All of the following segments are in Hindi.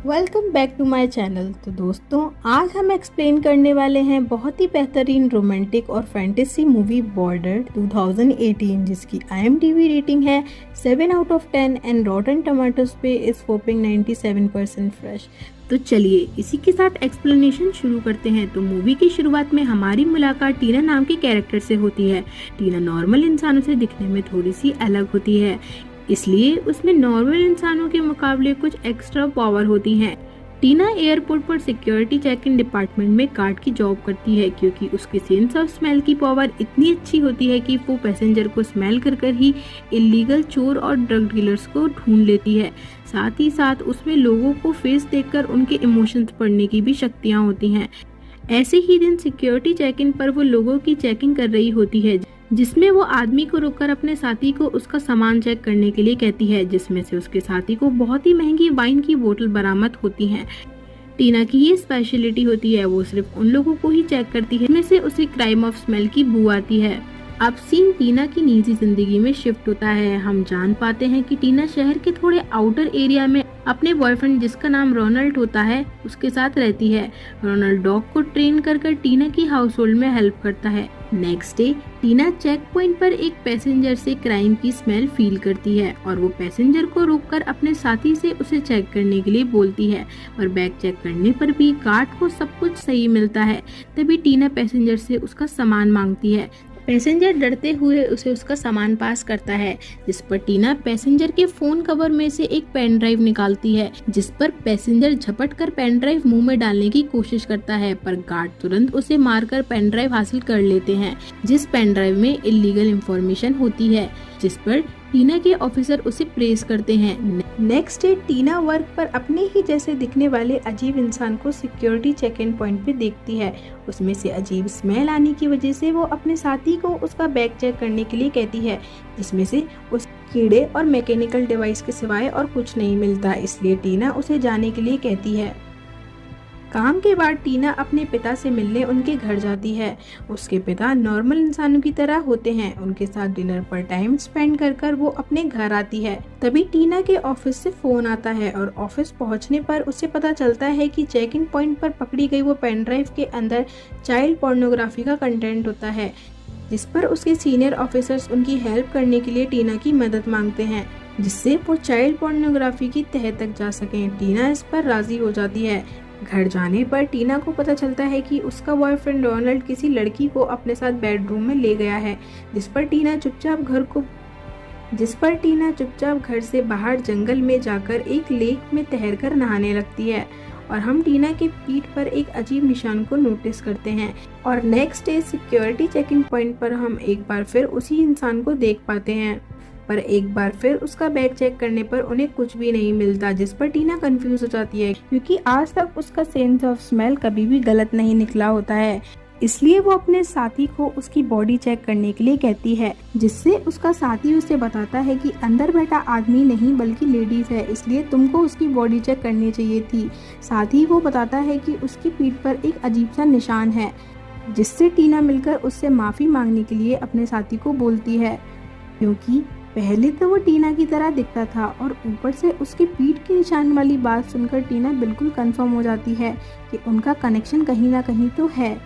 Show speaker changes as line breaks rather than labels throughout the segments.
Welcome back to my channel. तो दोस्तों, आज हम एक्सप्लेन करने वाले हैं बहुत ही बेहतरीन रोमांटिक और फैंटेसी मूवी बॉर्डर 2018, जिसकी IMDb रेटिंग है 7 आउट ऑफ 10 एंड रॉटन टमाटोज पे इस फोपिंग 97% फ्रेश। तो चलिए इसी के साथ एक्सप्लेनेशन शुरू करते हैं। तो मूवी की शुरुआत में हमारी मुलाकात टीना नाम के कैरेक्टर से होती है। टीना नॉर्मल इंसानों से दिखने में थोड़ी सी अलग होती है, इसलिए उसमें नॉर्मल इंसानों के मुकाबले कुछ एक्स्ट्रा पावर होती हैं। टीना एयरपोर्ट पर सिक्योरिटी चेक इन डिपार्टमेंट में गार्ड की जॉब करती है, क्योंकि उसकी सेंस ऑफ स्मेल की पावर इतनी अच्छी होती है कि वो पैसेंजर को स्मेल कर ही इलीगल चोर और ड्रग डीलर्स को ढूंढ लेती है। साथ ही साथ उसमें लोगों को फेस देखकर उनके इमोशंस पढ़ने की भी शक्तियाँ होती हैं। ऐसे ही दिन सिक्योरिटी चेक इन पर वो लोगों की चेकिंग कर रही होती है, जिसमें वो आदमी को रोककर अपने साथी को उसका सामान चेक करने के लिए कहती है, जिसमें से उसके साथी को बहुत ही महंगी वाइन की बोतल बरामद होती हैं। टीना की ये स्पेशलिटी होती है, वो सिर्फ उन लोगों को ही चेक करती है जिसमें से उसे क्राइम ऑफ स्मेल की बू आती है। अब सीन टीना की निजी जिंदगी में शिफ्ट होता है। हम जान पाते हैं कि टीना शहर के थोड़े आउटर एरिया में अपने बॉयफ्रेंड, जिसका नाम रोनाल्ड होता है, उसके साथ रहती है। रोनाल्ड डॉग को ट्रेन कर टीना की हाउस होल्ड में हेल्प करता है। नेक्स्ट डे टीना चेक पॉइंट पर एक पैसेंजर से क्राइम की स्मेल फील करती है और वो पैसेंजर को रोककर अपने साथी से उसे चेक करने के लिए बोलती है। और बैग चेक करने पर भी गार्ड को सब कुछ सही मिलता है। तभी टीना पैसेंजर से उसका सामान मांगती है। पैसेंजर डरते हुए उसे उसका सामान पास करता है, जिस पर टीना पैसेंजर के फोन कवर में से एक पेन ड्राइव निकालती है, जिस पर पैसेंजर झपट कर पेन ड्राइव मुंह में डालने की कोशिश करता है, पर गार्ड तुरंत उसे मारकर पेन ड्राइव हासिल कर लेते हैं, जिस पेन ड्राइव में इलीगल इंफॉर्मेशन होती है, जिस पर टीना के ऑफिसर उसे प्रेस करते हैं। नेक्स्ट डे टीना वर्क पर अपने ही जैसे दिखने वाले अजीब इंसान को सिक्योरिटी चेक इन पॉइंट पे देखती है। उसमें से अजीब स्मेल आने की वजह से वो अपने साथी को उसका बैग चेक करने के लिए कहती है, जिसमें से उस कीड़े और मैकेनिकल डिवाइस के सिवाय और कुछ नहीं मिलता। इसलिए टीना उसे जाने के लिए कहती है। काम के बाद टीना अपने पिता से मिलने उनके घर जाती है। उसके पिता नॉर्मल इंसानों की तरह होते हैं। उनके साथ डिनर पर टाइम स्पेंड कर वो अपने घर आती है। तभी टीना के ऑफिस से फोन आता है और ऑफिस पहुंचने पर उसे पता चलता है कि चेक इन पॉइंट पर पकड़ी गई वो पेन ड्राइव के अंदर चाइल्ड पोर्नोग्राफी का कंटेंट होता है, जिस पर उसके सीनियर ऑफिसर्स उनकी हेल्प करने के लिए टीना की मदद मांगते हैं, जिससे वो चाइल्ड पोर्नोग्राफी की तह तक जा सकें। टीना इस पर राजी हो जाती है। घर जाने पर टीना को पता चलता है कि उसका बॉयफ्रेंड रोनाल्ड किसी लड़की को अपने साथ बेडरूम में ले गया है, जिस पर टीना चुपचाप घर से बाहर जंगल में जाकर एक लेक में तैरकर नहाने लगती है। और हम टीना के पीठ पर एक अजीब निशान को नोटिस करते हैं। और next day security check in point पर हम एक बार फिर उसी इंसान को देख पाते हैं, पर एक बार फिर उसका बैग चेक करने पर उन्हें कुछ भी नहीं मिलता, जिस पर टीना कंफ्यूज हो जाती है, क्योंकि आज तक उसका सेंस ऑफ स्मेल कभी भी गलत नहीं निकला होता है। इसलिए वो अपने साथी को उसकी बॉडी चेक करने के लिए कहती है, जिससे उसका साथी उसे बताता है कि अंदर बैठा आदमी नहीं बल्कि लेडीज है, इसलिए तुमको उसकी बॉडी चेक करनी चाहिए थी। साथ ही वो बताता है कि उसकी पीठ पर एक अजीब सा निशान है, जिससे टीना मिलकर उससे माफी मांगने के लिए अपने साथी को बोलती है, क्योंकि पहले तो वो टीना की तरह दिखता था और ऊपर से उसके पीठ के निशान वाली बात सुनकर टीना बिल्कुल कंफर्म हो जाती है कि उनका कनेक्शन कहीं ना कहीं तो है।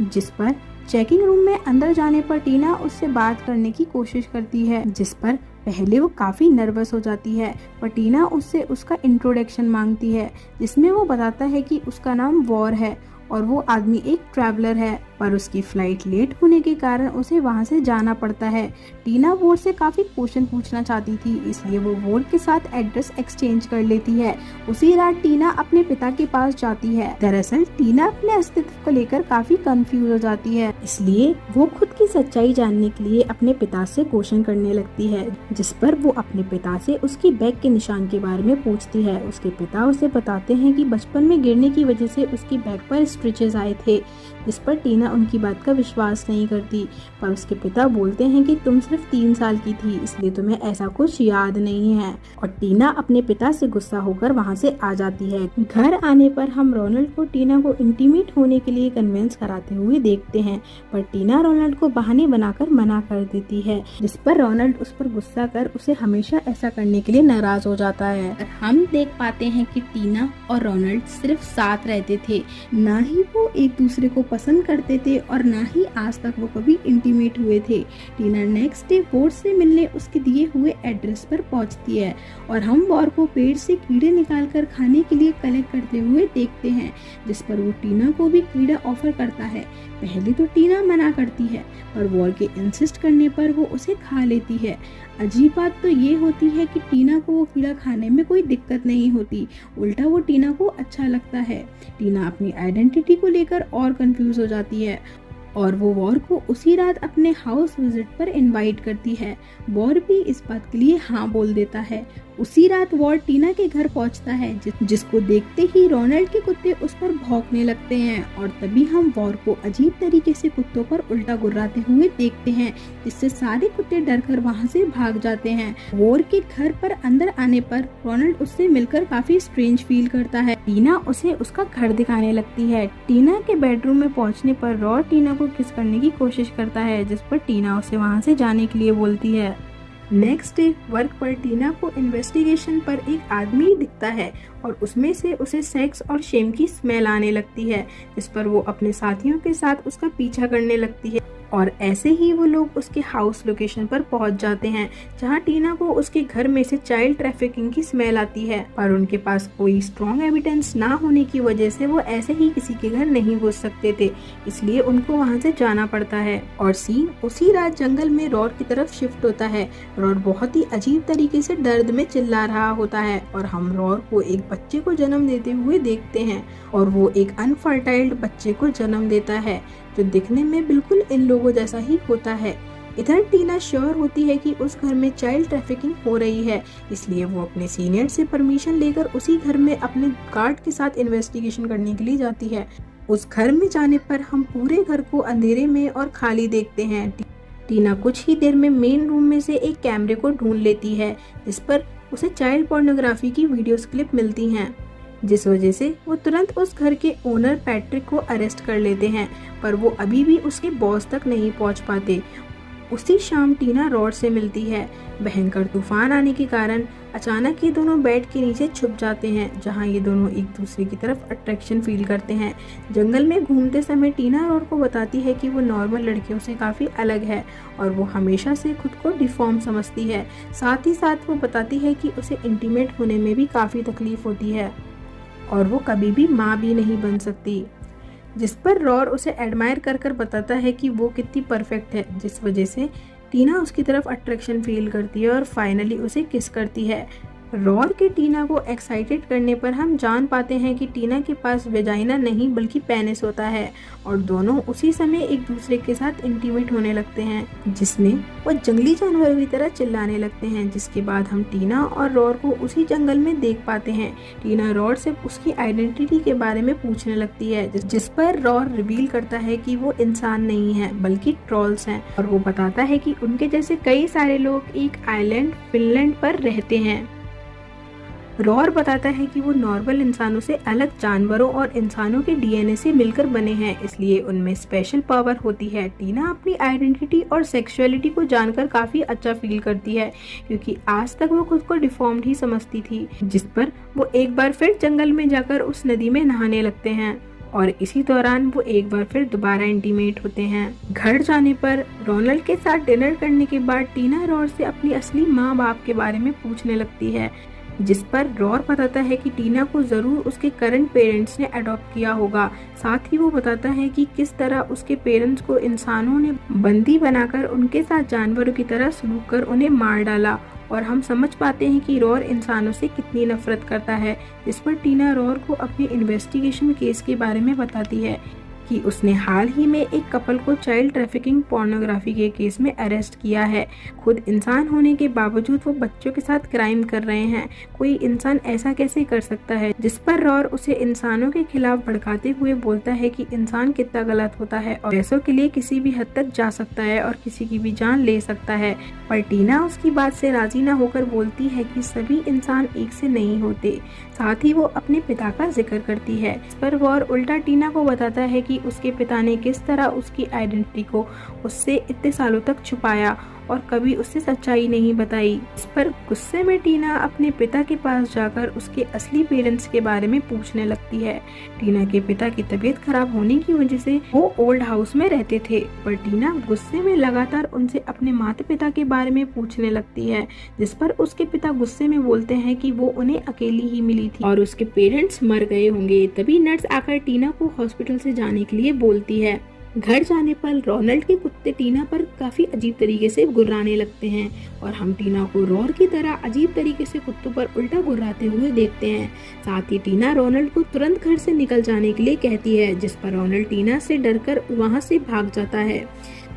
जिस पर चेकिंग रूम में अंदर जाने पर टीना उससे बात करने की कोशिश करती है, जिस पर पहले वो काफी नर्वस हो जाती है, पर टीना उससे उसका इंट्रोडक्शन मांगती है, जिसमें वो बताता है कि उसका नाम वॉर है और वो आदमी एक ट्रैवलर है, पर उसकी फ्लाइट लेट होने के कारण उसे वहां से जाना पड़ता है। टीना वोर से काफी क्वेश्चन पूछना चाहती थी, इसलिए वो वोर के साथ एड्रेस एक्सचेंज कर लेती है। उसी रात टीना अपने पिता के पास जाती है। दरअसल टीना अपने अस्तित्व को लेकर काफी कंफ्यूज हो जाती है, इसलिए वो खुद की सच्चाई जानने के लिए अपने पिता से क्वेश्चन करने लगती है, जिस पर वो अपने पिता से उसकी बैग के निशान के बारे में पूछती है। उसके पिता उसे बताते हैं कि बचपन में गिरने की वजह से उसकी बैग पर स्ट्रेचेस आए थे, जिस पर टीना टीना उनकी बात का विश्वास नहीं करती, पर उसके पिता बोलते हैं कि तुम सिर्फ 3 साल की थी, इसलिए तुम्हें ऐसा कुछ याद नहीं है। और टीना अपने पिता से गुस्सा होकर वहाँ से आ जाती है। घर आने पर हम रोनाल्ड को टीना को इंटीमेट होने के लिए कन्विंस कराते हुए देखते हैं, पर टीना रोनाल्ड को बहाने बनाकर मना कर देती है, जिस पर रोनाल्ड उस पर गुस्सा कर उसे हमेशा ऐसा करने के लिए नाराज हो जाता है। हम देख पाते हैं कि टीना और रोनाल्ड सिर्फ साथ रहते थे, ना ही वो एक दूसरे को पसंद करते थे और ना ही आज तक वो कभी इंटीमेट हुए थे। टीना नेक्स्ट डे वॉर से मिलने उसके दिए हुए एड्रेस पर पहुंचती है और हम वॉर को पेड़ से कीड़े निकालकर खाने के लिए कलेक्ट करते हुए देखते हैं, जिस पर वो टीना को भी कीड़ा ऑफर करता है। पहले तो टीना मना करती है, पर वॉर के इंसिस्ट करने पर वो उसे खा लेती है। अजीब बात तो ये होती है कि टीना को वो कीड़ा खाने में कोई दिक्कत नहीं होती, उल्टा वो टीना को अच्छा लगता है। टीना अपनी आइडेंटिटी को लेकर और कंफ्यूज हो जाती है और वो वॉर को उसी रात अपने हाउस विजिट पर इनवाइट करती है। वॉर भी इस बात के लिए हाँ बोल देता है। उसी रात वॉर टीना के घर पहुंचता है, जिसको देखते ही रोनाल्ड के कुत्ते उस पर भौंकने लगते हैं और तभी हम वॉर को अजीब तरीके से कुत्तों पर उल्टा गुर्राते हुए देखते हैं, जिससे सारे कुत्ते डरकर वहां से भाग जाते हैं। वॉर के घर पर अंदर आने पर रोनाल्ड उससे मिलकर काफी स्ट्रेंज फील करता है। टीना उसे उसका घर दिखाने लगती है। टीना के बेडरूम में पहुंचने पर रॉ टीना को किस करने की कोशिश करता है, जिस पर टीना उसे वहां से जाने के लिए बोलती है। नेक्स्ट डे वर्क पर टीना को इन्वेस्टिगेशन पर एक आदमी दिखता है और उसमें से उसे सेक्स और शेम की स्मेल आने लगती है, जिस पर वो अपने साथियों के साथ उसका पीछा करने लगती है और ऐसे ही वो लोग उसके हाउस लोकेशन पर पहुंच जाते हैं, जहां टीना को उसके घर में से चाइल्ड ट्रैफिकिंग की स्मेल आती है, पर उनके पास कोई स्ट्रॉन्ग एविडेंस ना होने की वजह से वो ऐसे ही किसी के घर नहीं घुस सकते थे, इसलिए उनको वहां से जाना पड़ता है। और सीन उसी रात जंगल में रॉड की तरफ शिफ्ट होता है। रॉड बहुत ही अजीब तरीके से दर्द में चिल्ला रहा होता है और हम रॉड को एक बच्चे को जन्म देते हुए देखते हैं और वो एक अनफर्टाइल्ड बच्चे को जन्म देता है, जो दिखने में बिल्कुल इन लोगों जैसा ही होता है। इधर टीना श्योर होती है कि उस घर में चाइल्ड ट्रैफिकिंग हो रही है, इसलिए वो अपने सीनियर से परमिशन लेकर उसी घर में अपने गार्ड के साथ इन्वेस्टिगेशन करने के लिए जाती है। उस घर में जाने पर हम पूरे घर को अंधेरे में और खाली देखते हैं। टीना कुछ ही देर में मेन रूम में से एक कैमरे को ढूंढ लेती है, जिस पर उसे चाइल्ड पोर्नोग्राफी की वीडियोस क्लिप मिलती हैं, जिस वजह से वो तुरंत उस घर के ओनर पैट्रिक को अरेस्ट कर लेते हैं, पर वो अभी भी उसके बॉस तक नहीं पहुंच पाते। उसी शाम टीना रॉड से मिलती है। भयंकर तूफान आने के कारण अचानक ये दोनों बेड के नीचे छुप जाते हैं, जहां ये दोनों एक दूसरे की तरफ अट्रैक्शन फील करते हैं। जंगल में घूमते समय टीना रॉड को बताती है कि वो नॉर्मल लड़कियों से काफ़ी अलग है और वो हमेशा से खुद को डिफॉर्म समझती है। साथ ही साथ वो बताती है कि उसे इंटीमेट होने में भी काफ़ी तकलीफ होती है और वो कभी भी माँ भी नहीं बन सकती, जिस पर रॉड उसे एडमायर कर कर बताता है कि वो कितनी परफेक्ट है, जिस वजह से टीना उसकी तरफ अट्रैक्शन फील करती है और फाइनली उसे किस करती है। रॉड के टीना को एक्साइटेड करने पर हम जान पाते हैं कि टीना के पास वेजाइना नहीं बल्कि पेनिस होता है और दोनों उसी समय एक दूसरे के साथ इंटीमेट होने लगते हैं, जिसमें वो जंगली जानवरों की तरह चिल्लाने लगते हैं। जिसके बाद हम टीना और रॉड को उसी जंगल में देख पाते हैं। टीना रॉड से उसकी आइडेंटिटी के बारे में पूछने लगती है, जिस पर रॉड रिवील करता है कि वो इंसान नहीं है बल्कि ट्रॉल्स हैं और वो बताता है कि उनके जैसे कई सारे लोग एक आइलैंड फिनलैंड पर रहते हैं। रॉड बताता है कि वो नॉर्मल इंसानों से अलग जानवरों और इंसानों के डीएनए से मिलकर बने हैं, इसलिए उनमें स्पेशल पावर होती है। टीना अपनी आइडेंटिटी और सेक्सुअलिटी को जानकर काफी अच्छा फील करती है, क्योंकि आज तक वो खुद को डिफॉर्म्ड ही समझती थी, जिस पर वो एक बार फिर जंगल में जाकर उस नदी में नहाने लगते हैं और इसी दौरान वो एक बार फिर दोबारा इंटीमेट होते हैं। घर जाने पर रोनाल्ड के साथ डिनर करने के बाद टीना रॉड से अपनी असली माँ बाप के बारे में पूछने लगती है, जिस पर रॉड बताता है कि टीना को जरूर उसके करंट पेरेंट्स ने अडॉप्ट किया होगा। साथ ही वो बताता है कि किस तरह उसके पेरेंट्स को इंसानों ने बंदी बनाकर उनके साथ जानवरों की तरह सलूक कर उन्हें मार डाला और हम समझ पाते हैं कि रॉड इंसानों से कितनी नफरत करता है। जिस पर टीना रॉड को अपने इन्वेस्टिगेशन केस के बारे में बताती है कि उसने हाल ही में एक कपल को चाइल्ड ट्रैफिकिंग पोर्नोग्राफी के केस में अरेस्ट किया है। खुद इंसान होने के बावजूद वो बच्चों के साथ क्राइम कर रहे हैं। कोई इंसान ऐसा कैसे कर सकता है? जिस पर रॉर उसे इंसानों के खिलाफ भड़काते हुए बोलता है कि इंसान कितना गलत होता है और पैसों के लिए किसी भी हद तक जा सकता है और किसी की भी जान ले सकता है। पर टीना उसकी बात से राजी न होकर बोलती है कि सभी इंसान एक से नहीं होते। साथ ही वो अपने पिता का जिक्र करती है। इस पर रॉर उल्टा टीना को बताता है कि उसके पिता ने किस तरह उसकी आइडेंटिटी को उससे इतने सालों तक छुपाया और कभी उससे सच्चाई नहीं बताई। इस पर गुस्से में टीना अपने पिता के पास जाकर उसके असली पेरेंट्स के बारे में पूछने लगती है। टीना के पिता की तबीयत खराब होने की वजह से वो ओल्ड हाउस में रहते थे, पर टीना गुस्से में लगातार उनसे अपने माता पिता के बारे में पूछने लगती है, जिस पर उसके पिता गुस्से में बोलते हैं कि वो उन्हें अकेली ही मिली थी और उसके पेरेंट्स मर गए होंगे। तभी नर्स आकर टीना को हॉस्पिटल से जाने के लिए बोलती है। घर जाने पर रोनाल्ड के कुत्ते टीना पर काफी अजीब तरीके से गुर्राने लगते हैं और हम टीना को रॉर की तरह अजीब तरीके से कुत्तों पर उल्टा गुर्राते हुए देखते हैं। साथ ही टीना रोनाल्ड को तुरंत घर से निकल जाने के लिए कहती है, जिस पर रोनाल्ड टीना से डरकर वहां से भाग जाता है।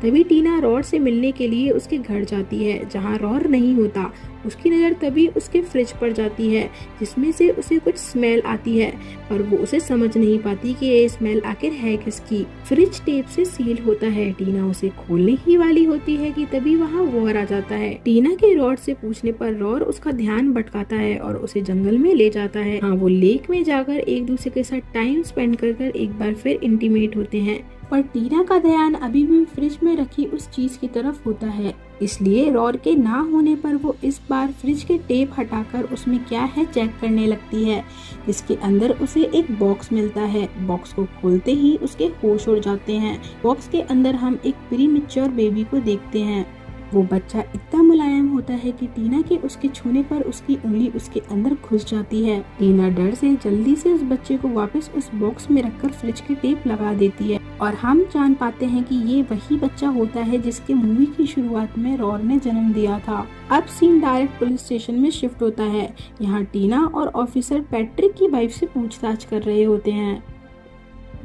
तभी टीना रॉर से मिलने के लिए उसके घर जाती है, जहां रॉर नहीं होता। उसकी नज़र तभी उसके फ्रिज पर जाती है, जिसमें से उसे कुछ स्मेल आती है, पर वो उसे समझ नहीं पाती कि ये स्मेल आखिर है किसकी। फ्रिज टेप से सील होता है। टीना उसे खोलने ही वाली होती है कि तभी वहाँ वॉर आ जाता है। टीना के रॉर से पूछने पर रॉर उसका ध्यान भटकाता है और उसे जंगल में ले जाता है। हाँ, वो लेक में जाकर एक दूसरे के साथ टाइम स्पेंड कर एक बार फिर इंटीमेट होते हैं, पर टीना का ध्यान अभी भी फ्रिज में रखी उस चीज की तरफ होता है। इसलिए रॉर के ना होने पर वो इस बार फ्रिज के टेप हटाकर उसमें क्या है चेक करने लगती है, जिसके अंदर उसे एक बॉक्स मिलता है। बॉक्स को खोलते ही उसके होश उड़ जाते हैं। बॉक्स के अंदर हम एक प्रीमेच्योर बेबी को देखते हैं। वो बच्चा इतना मुलायम होता है कि टीना के उसके छूने पर उसकी उंगली उसके अंदर घुस जाती है। टीना डर से जल्दी से उस बच्चे को वापस उस बॉक्स में रखकर फ्रिज की टेप लगा देती है और हम जान पाते हैं कि ये वही बच्चा होता है जिसके मूवी की शुरुआत में रॉर ने जन्म दिया था। अब सीन डायरेक्ट पुलिस स्टेशन में शिफ्ट होता है। यहाँ टीना और ऑफिसर पैट्रिक की वाइफ से पूछताछ कर रहे होते हैं,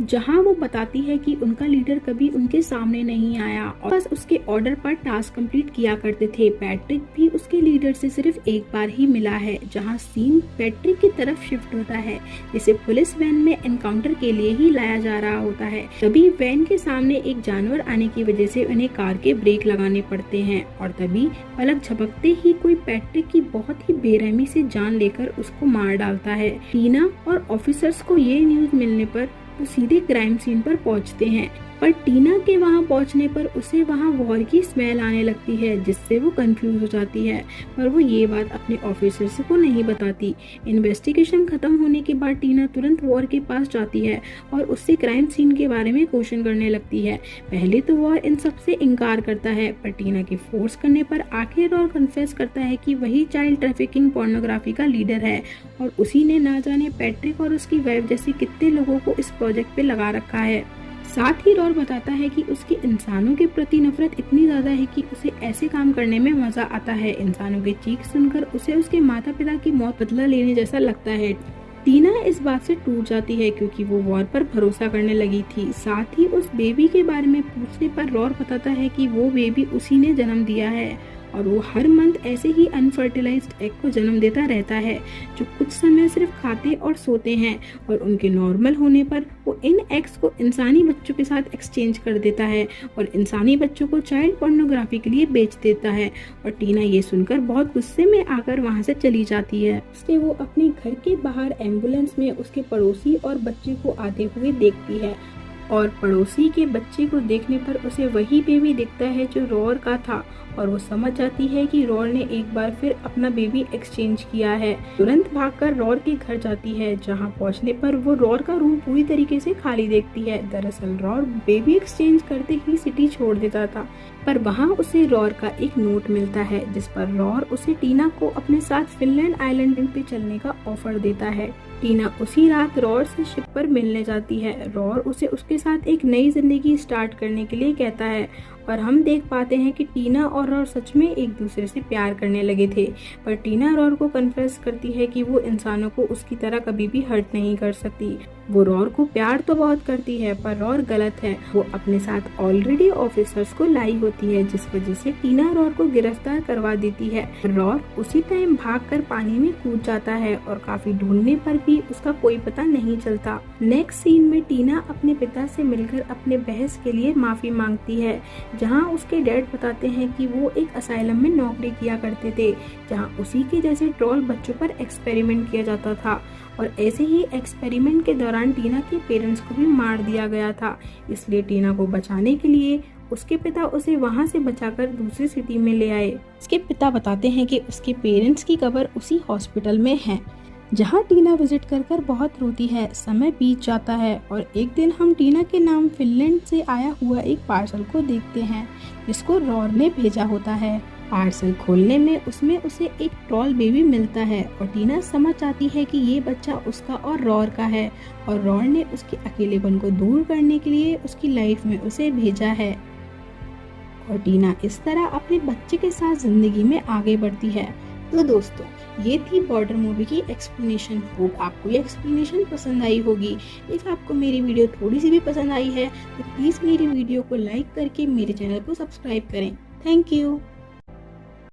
जहां वो बताती है कि उनका लीडर कभी उनके सामने नहीं आया और बस उसके ऑर्डर पर टास्क कंप्लीट किया करते थे। पैट्रिक भी उसके लीडर से सिर्फ एक बार ही मिला है। जहां सीन पैट्रिक की तरफ शिफ्ट होता है, जिसे पुलिस वैन में एनकाउंटर के लिए ही लाया जा रहा होता है। तभी वैन के सामने एक जानवर आने की वजह से उन्हें कार के ब्रेक लगाने पड़ते हैं और तभी पलक झपकते ही कोई पैट्रिक की बहुत ही बेरहमी से जान लेकर उसको मार डालता है। टीना और ऑफिसर्स को ये न्यूज मिलने पर वो सीधे क्राइम सीन पर पहुंचते हैं, पर टीना के वहां पहुंचने पर उसे वहां वॉर की स्मेल आने लगती है, जिससे वो कंफ्यूज हो जाती है, पर वो ये बात अपने ऑफिसर्स को नहीं बताती। इन्वेस्टिगेशन खत्म होने के बाद टीना तुरंत वॉर के पास जाती है और उससे क्राइम सीन के बारे में क्वेश्चन करने लगती है। पहले तो वॉर इन सब से इनकार करता है, पर टीना के फोर्स करने पर आखिर और कन्फेस करता है कि वही चाइल्ड ट्रैफिकिंग पोर्नोग्राफी का लीडर है और उसी ने ना जाने पैट्रिक और उसकी वाइफ जैसे कितने लोगों को इस प्रोजेक्ट पे लगा रखा है। साथ ही रॉर बताता है कि उसकी इंसानों के प्रति नफरत इतनी ज्यादा है कि उसे ऐसे काम करने में मजा आता है। इंसानों के चीख सुनकर उसे उसके माता पिता की मौत बदला लेने जैसा लगता है। टीना इस बात से टूट जाती है क्योंकि वो वॉर पर भरोसा करने लगी थी। साथ ही उस बेबी के बारे में पूछने पर रॉर बताता है कि वो बेबी उसी ने जन्म दिया है और वो हर मंथ ऐसे ही अनफर्टिलाइज्ड एग को जन्म देता रहता है, जो कुछ समय सिर्फ खाते और सोते हैं और उनके नॉर्मल होने पर वो इन एग्स को इंसानी बच्चों के साथ एक्सचेंज कर देता है और इंसानी बच्चों को चाइल्ड पोर्नोग्राफी के लिए बेच देता है। और टीना ये सुनकर बहुत गुस्से में आकर वहाँ से चली जाती है। उसके वो अपने घर के बाहर एम्बुलेंस में उसके पड़ोसी और बच्चे को आते हुए देखती है और पड़ोसी के बच्चे को देखने पर उसे वही बेबी दिखता है जो रॉर का था और वो समझ जाती है कि रॉर ने एक बार फिर अपना बेबी एक्सचेंज किया है। तुरंत भागकर रॉर के घर जाती है, जहां पहुंचने पर वो रॉर का रूम पूरी तरीके से खाली देखती है। दरअसल रॉर बेबी एक्सचेंज करते ही सिटी छोड़ देता था, पर वहां उसे रॉर का एक नोट मिलता है जिस पर रॉर उसे टीना को अपने साथ फिनलैंड आइलैंड पे चलने का ऑफर देता है। टीना उसी रात रॉर से शिप पर मिलने जाती है। रॉर उसे उसके साथ एक नई जिंदगी स्टार्ट करने के लिए कहता है और हम देख पाते हैं कि टीना और रॉर सच में एक दूसरे से प्यार करने लगे थे। पर टीना रॉर को कन्फेस करती है कि वो इंसानों को उसकी तरह कभी भी हर्ट नहीं कर सकती। वो रॉर को प्यार तो बहुत करती है, पर रॉर गलत है। वो अपने साथ ऑलरेडी ऑफिसर्स को लाई होती है, जिस वजह से टीना रॉर को गिरफ्तार करवा देती है। रॉर उसी टाइम भागकर पानी में कूद जाता है और काफी ढूंढने पर भी उसका कोई पता नहीं चलता। नेक्स्ट सीन में टीना अपने पिता से मिलकर अपने बहस के लिए माफी मांगती है, जहाँ उसके डैड बताते हैं कि वो एक असाइलम में नौकरी किया करते थे, जहाँ उसी के जैसे ट्रोल बच्चों पर एक्सपेरिमेंट किया जाता था और ऐसे ही एक्सपेरिमेंट के दौरान टीना के पेरेंट्स को भी मार दिया गया था। इसलिए टीना को बचाने के लिए उसके पिता उसे वहां से बचाकर दूसरी सिटी में ले आए। उसके पिता बताते हैं कि उसके पेरेंट्स की कब्र उसी हॉस्पिटल में है, जहां टीना विजिट कर बहुत रोती है। समय बीत जाता है और एक दिन हम टीना के नाम फिनलैंड से आया हुआ एक पार्सल को देखते हैं, जिसको रॉर ने भेजा होता है। पार्सल खोलने में उसमें उसे एक ट्रॉल बेबी मिलता है और टीना समझ जाती है कि ये बच्चा उसका और रॉर का है और रॉर ने उसके अकेलेपन को दूर करने के लिए उसकी लाइफ में उसे भेजा है। और टीना इस तरह अपने बच्चे के साथ जिंदगी में आगे बढ़ती है। तो दोस्तों, ये थी बॉर्डर मूवी की एक्सप्लेनेशन। होप आपको ये एक्सप्लेनेशन पसंद आई होगी। इफ आपको मेरी वीडियो थोड़ी सी भी पसंद आई है तो प्लीज़ मेरी वीडियो को लाइक करके मेरे चैनल को सब्सक्राइब करें। Thank you.